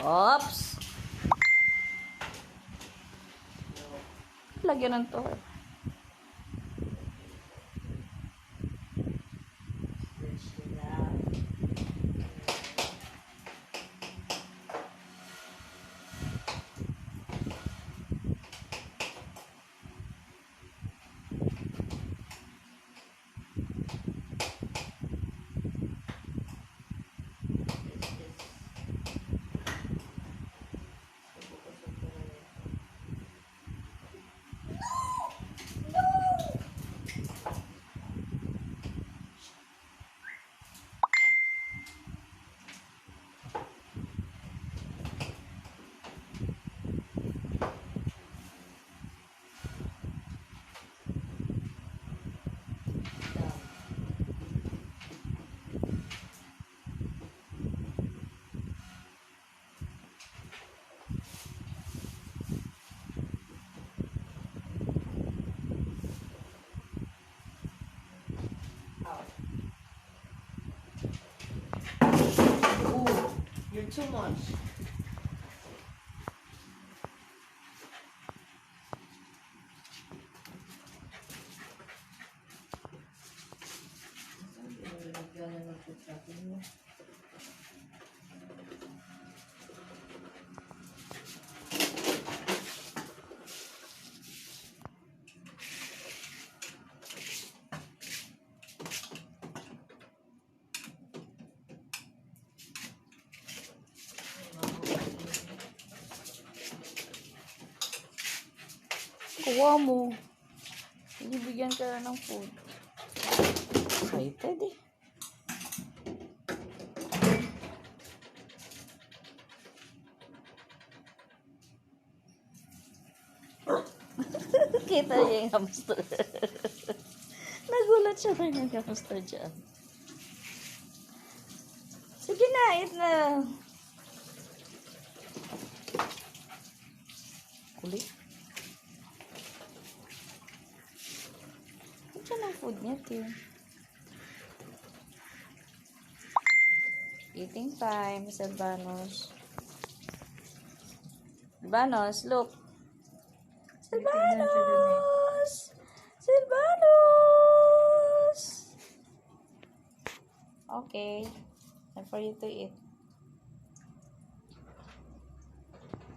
Oops! Lagyan ng to. You're too much. Kuha mo. Ibibigyan ka na ng food. Excited eh. Kita niya yung hamster. Nagulat siya rin yung hamster dyan. Sige na, eat na. Kulit. Diyan ang food niya, Tim. Eating time, Silvanos. Silvanos, look. Silvanos! Silvanos! Okay. Time for you to eat.